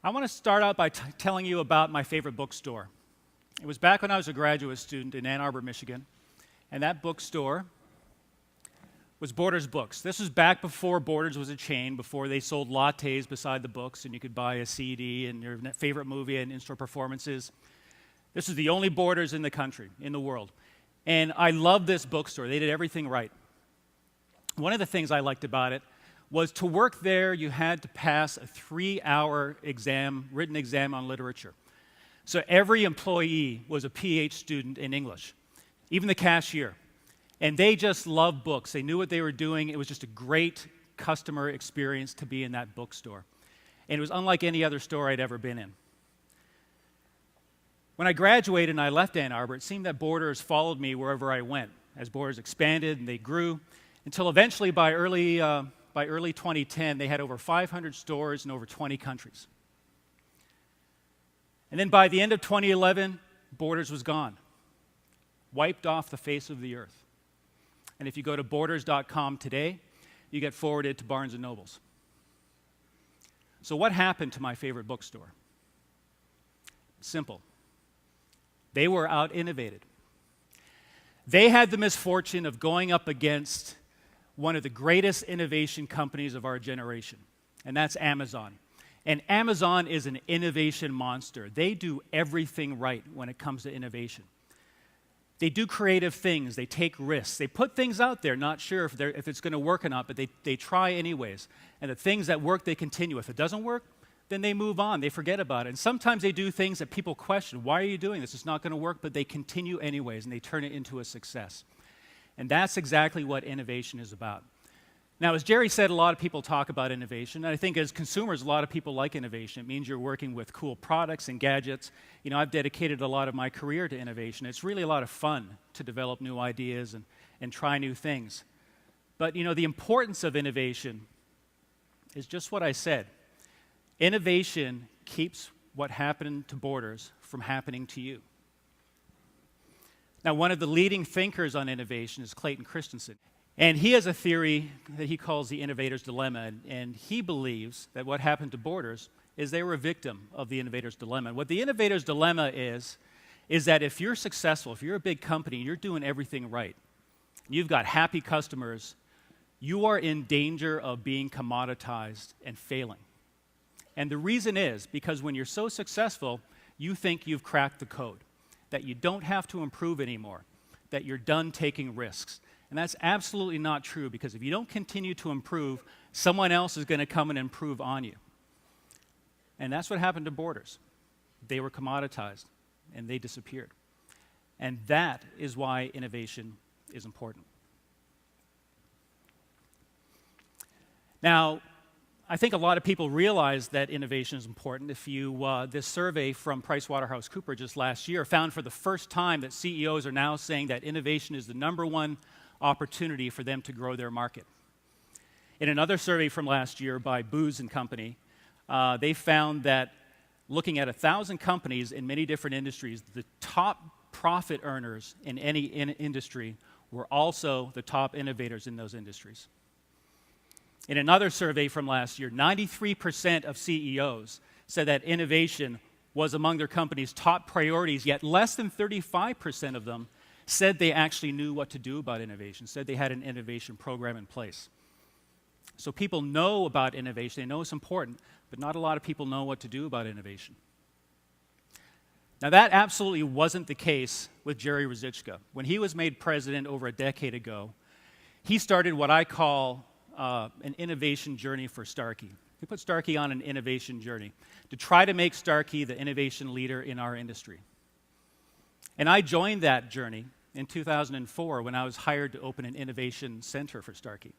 I want to start out by telling you about my favorite bookstore. It was back when I was a graduate student in Ann Arbor, Michigan, and that bookstore was Borders Books. This was back before Borders was a chain, before they sold lattes beside the books and you could buy a CD and your favorite movie and in-store performances. This was the only Borders in the country, in the world. And I loved this bookstore. They did everything right. One of the things I liked about it was to work there, you had to pass a 3-hour exam, written exam on literature. So every employee was a PhD student in English, even the cashier. And they just loved books. They knew what they were doing. It was just a great customer experience to be in that bookstore. And it was unlike any other store I'd ever been in. When I graduated and I left Ann Arbor, it seemed that Borders followed me wherever I went, as Borders expanded and they grew, until eventually by early 2010, they had over 500 stores in over 20 countries. And then by the end of 2011, Borders was gone, wiped off the face of the earth. And if you go to borders.com today, you get forwarded to Barnes & Nobles. So what happened to my favorite bookstore? Simple. They were out-innovated. They had the misfortune of going up against one of the greatest innovation companies of our generation, and that's Amazon. And Amazon is an innovation monster. They do everything right when it comes to innovation. They do creative things. They take risks. They put things out there, not sure if it's going to work or not, but they try anyways. And the things that work, they continue. If it doesn't work, then they move on. They forget about it. And sometimes they do things that people question. Why are you doing this? It's not going to work, but they continue anyways, and they turn it into a success. And that's exactly what innovation is about. Now, as Jerry said, a lot of people talk about innovation. And I think as consumers, a lot of people like innovation. It means you're working with cool products and gadgets. You know, I've dedicated a lot of my career to innovation. It's really a lot of fun to develop new ideas and try new things. But, you know, the importance of innovation is just what I said. Innovation keeps what happened to Borders from happening to you. Now, one of the leading thinkers on innovation is Clayton Christensen. And he has a theory that he calls the innovator's dilemma. And he believes that what happened to Borders is they were a victim of the innovator's dilemma. What the innovator's dilemma is that if you're successful, if you're a big company, you're doing everything right, you've got happy customers, you are in danger of being commoditized and failing. And the reason is because when you're so successful, you think you've cracked the code, that you don't have to improve anymore, that you're done taking risks. And that's absolutely not true, because if you don't continue to improve, someone else is going to come and improve on you. And that's what happened to Borders. They were commoditized, and they disappeared. And that is why innovation is important. Now, I think a lot of people realize that innovation is important. This survey from PricewaterhouseCoopers just last year found for the first time that CEOs are now saying that innovation is the #1 opportunity for them to grow their market. In another survey from last year by Booz & Company, they found that looking at 1,000 companies in many different industries, the top profit earners in any industry were also the top innovators in those industries. In another survey from last year, 93% of CEOs said that innovation was among their company's top priorities, yet less than 35% of them said they actually knew what to do about innovation, said they had an innovation program in place. So people know about innovation, they know it's important, but not a lot of people know what to do about innovation. Now, that absolutely wasn't the case with Jerry Ruzicka. When he was made president over a decade ago, he started what I call an innovation journey for Starkey. He put Starkey on an innovation journey to try to make Starkey the innovation leader in our industry. And I joined that journey in 2004 when I was hired to open an innovation center for Starkey.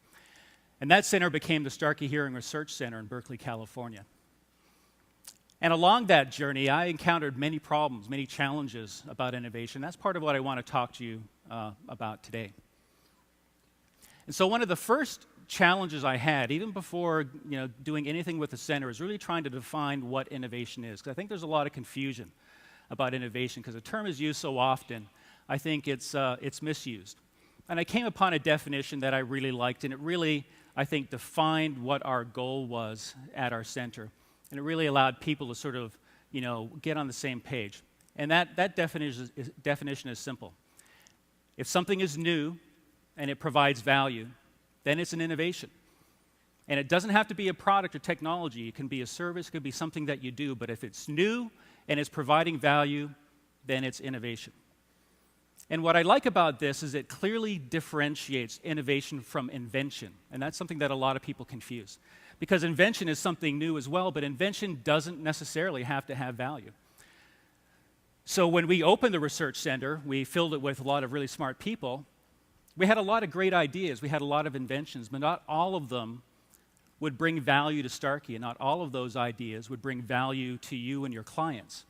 And that center became the Starkey Hearing Research Center in Berkeley, California. And along that journey, I encountered many problems, many challenges about innovation. That's part of what I want to talk to you about today. And so one of the first challenges I had, even before doing anything with the center, is really trying to define what innovation is. Because I think there's a lot of confusion about innovation, because the term is used so often, I think it's misused. And I came upon a definition that I really liked, and it really, I think, defined what our goal was at our center. And it really allowed people to sort of, get on the same page. And that definition is simple. If something is new and it provides value, then it's an innovation. And it doesn't have to be a product or technology. It can be a service, it could be something that you do. But if it's new and it's providing value, then it's innovation. And what I like about this is it clearly differentiates innovation from invention. And that's something that a lot of people confuse. Because invention is something new as well, but invention doesn't necessarily have to have value. So when we opened the research center, we filled it with a lot of really smart people. We had a lot of great ideas. We had a lot of inventions, but not all of them would bring value to Starkey, and not all of those ideas would bring value to you and your clients.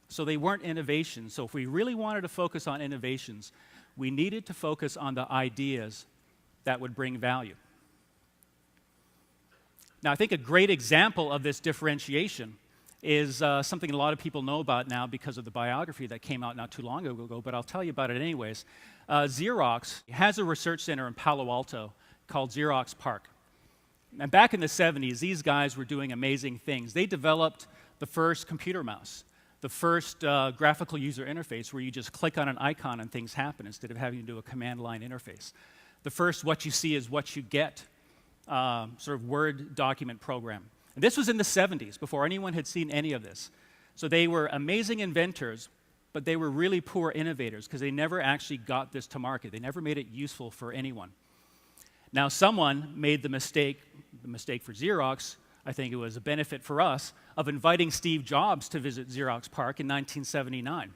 So they weren't innovations. So if we really wanted to focus on innovations, we needed to focus on the ideas that would bring value. Now, I think a great example of this differentiation is something a lot of people know about now because of the biography that came out not too long ago, but I'll tell you about it anyways. Xerox has a research center in Palo Alto called Xerox PARC. And back in the 70s, these guys were doing amazing things. They developed the first computer mouse, the first graphical user interface where you just click on an icon and things happen instead of having to do a command line interface. The first what you see is what you get sort of Word document program. And this was in the 70s, before anyone had seen any of this. So they were amazing inventors, but they were really poor innovators because they never actually got this to market. They never made it useful for anyone. Now someone made the mistake for Xerox, I think it was a benefit for us, of inviting Steve Jobs to visit Xerox PARC in 1979.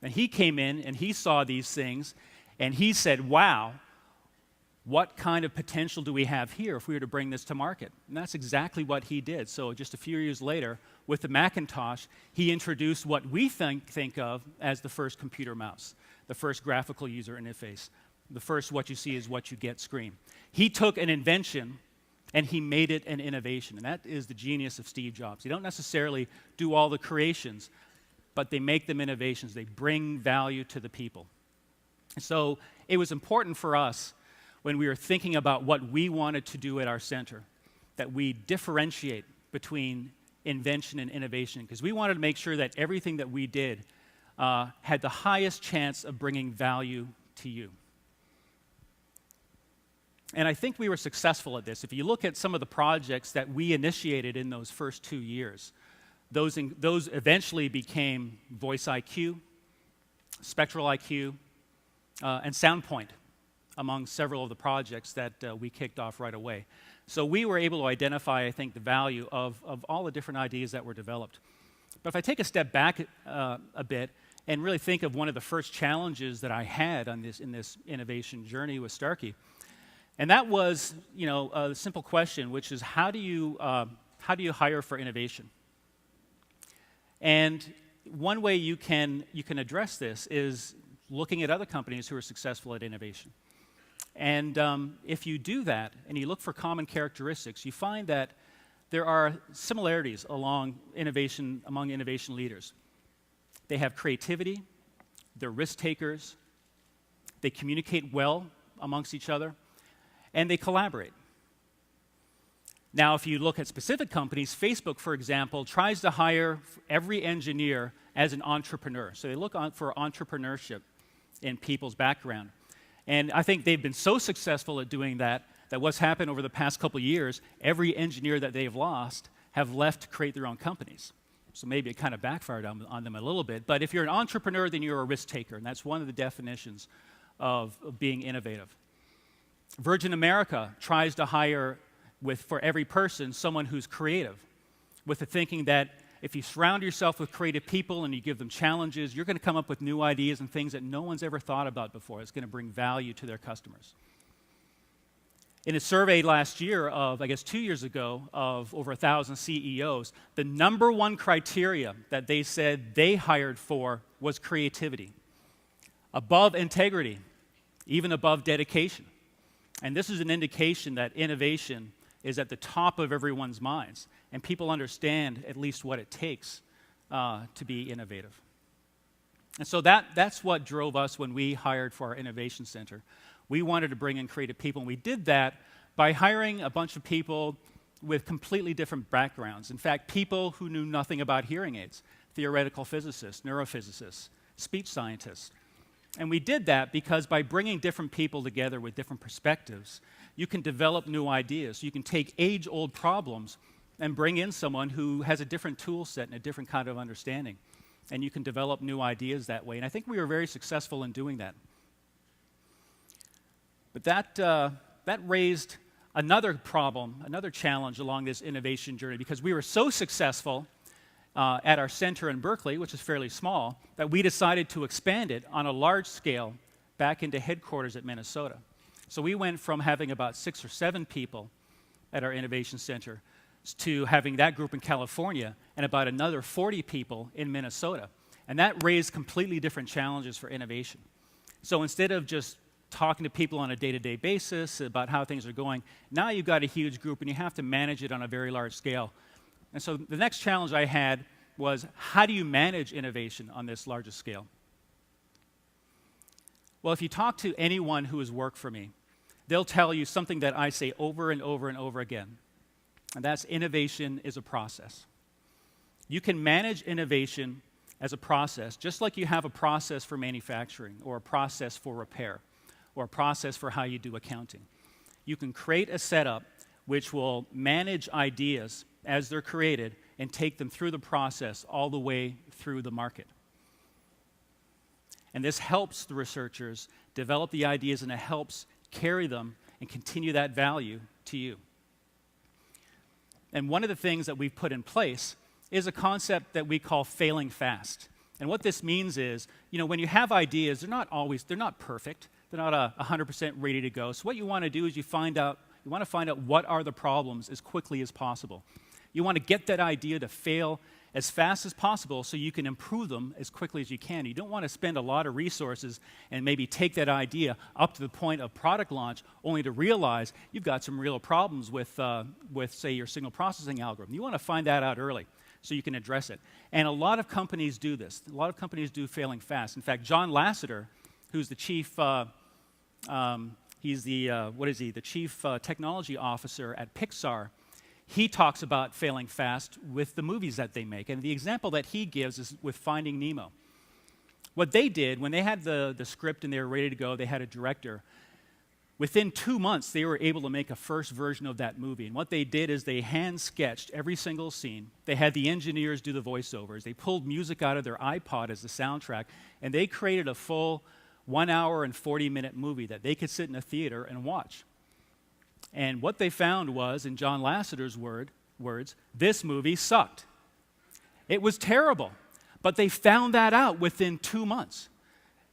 And he came in and he saw these things and he said, wow, what kind of potential do we have here if we were to bring this to market? And that's exactly what he did. So just a few years later, with the Macintosh, he introduced what we think of as the first computer mouse, the first graphical user interface, the first what you see is what you get screen. He took an invention and he made it an innovation. And that is the genius of Steve Jobs. They don't necessarily do all the creations, but they make them innovations. They bring value to the people. And so it was important for us when we were thinking about what we wanted to do at our center, that we differentiate between invention and innovation, because we wanted to make sure that everything that we did had the highest chance of bringing value to you. And I think we were successful at this. If you look at some of the projects that we initiated in those first 2 years, those eventually became Voice IQ, Spectral IQ, and SoundPoint, among several of the projects that we kicked off right away. So we were able to identify, I think, the value of all the different ideas that were developed. But if I take a step back a bit and really think of one of the first challenges that I had in this innovation journey with Starkey, and that was, a simple question, which is how do you hire for innovation? And one way you can address this is looking at other companies who are successful at innovation. And if you do that and you look for common characteristics, you find that there are similarities among innovation leaders. They have creativity, they're risk takers, they communicate well amongst each other, and they collaborate. Now, if you look at specific companies, Facebook, for example, tries to hire every engineer as an entrepreneur. So they look for entrepreneurship in people's background. And I think they've been so successful at doing that what's happened over the past couple of years, every engineer that they've lost have left to create their own companies. So maybe it kind of backfired on them a little bit. But if you're an entrepreneur, then you're a risk taker, and that's one of the definitions of being innovative. Virgin America tries to hire for every person someone who's creative, with the thinking that if you surround yourself with creative people and you give them challenges, you're going to come up with new ideas and things that no one's ever thought about before. It's going to bring value to their customers. In a survey last year 2 years ago, of over 1,000 CEOs, the number one criteria that they said they hired for was creativity, above integrity, even above dedication. And this is an indication that innovation is at the top of everyone's minds, and people understand at least what it takes to be innovative. And so that's what drove us when we hired for our innovation center. We wanted to bring in creative people, and we did that by hiring a bunch of people with completely different backgrounds. In fact, people who knew nothing about hearing aids, theoretical physicists, neurophysicists, speech scientists. And we did that because by bringing different people together with different perspectives, you can develop new ideas. You can take age-old problems and bring in someone who has a different tool set and a different kind of understanding. And you can develop new ideas that way. And I think we were very successful in doing that. But that raised another problem, another challenge along this innovation journey, because we were so successful at our center in Berkeley, which is fairly small, that we decided to expand it on a large scale back into headquarters at Minnesota. So we went from having about 6 or 7 people at our innovation center to having that group in California and about another 40 people in Minnesota. And that raised completely different challenges for innovation. So instead of just talking to people on a day-to-day basis about how things are going, now you've got a huge group and you have to manage it on a very large scale. And so the next challenge I had was, how do you manage innovation on this larger scale? Well, if you talk to anyone who has worked for me, they'll tell you something that I say over and over and over again, and that's innovation is a process. You can manage innovation as a process, just like you have a process for manufacturing, or a process for repair, or a process for how you do accounting. You can create a setup which will manage ideas as they're created and take them through the process all the way through the market. And this helps the researchers develop the ideas, and it helps carry them and continue that value to you. And one of the things that we've put in place is a concept that we call failing fast. And what this means is, when you have ideas, they're not perfect. They're not 100% ready to go. So what you want to do is you want to find out what are the problems as quickly as possible. You want to get that idea to fail as fast as possible so you can improve them as quickly as you can. You don't want to spend a lot of resources and maybe take that idea up to the point of product launch only to realize you've got some real problems with say, your signal processing algorithm. You want to find that out early so you can address it. And a lot of companies do this. A lot of companies do failing fast. In fact, John Lasseter, who's the chief, the chief technology officer at Pixar, he talks about failing fast with the movies that they make. And the example that he gives is with Finding Nemo. What they did, when they had the script and they were ready to go, they had a director. Within 2 months, they were able to make a first version of that movie. And what they did is they hand-sketched every single scene. They had the engineers do the voiceovers. They pulled music out of their iPod as the soundtrack. And they created a full 1 hour and 40-minute movie that they could sit in a theater and watch. And what they found was, in John Lasseter's words, this movie sucked. It was terrible. But they found that out within 2 months.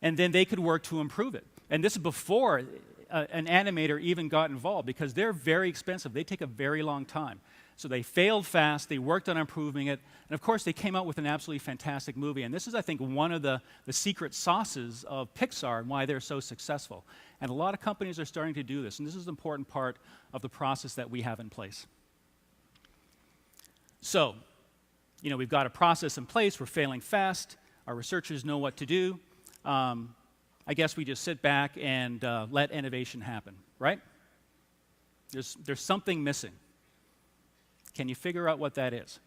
And then they could work to improve it. And this is before an animator even got involved, because they're very expensive. They take a very long time. So they failed fast. They worked on improving it. And of course, they came out with an absolutely fantastic movie. And this is, I think, one of the secret sauces of Pixar and why they're so successful. And a lot of companies are starting to do this. And this is an important part of the process that we have in place. So, we've got a process in place. We're failing fast. Our researchers know what to do. I guess we just sit back and let innovation happen, right? There's something missing. Can you figure out what that is?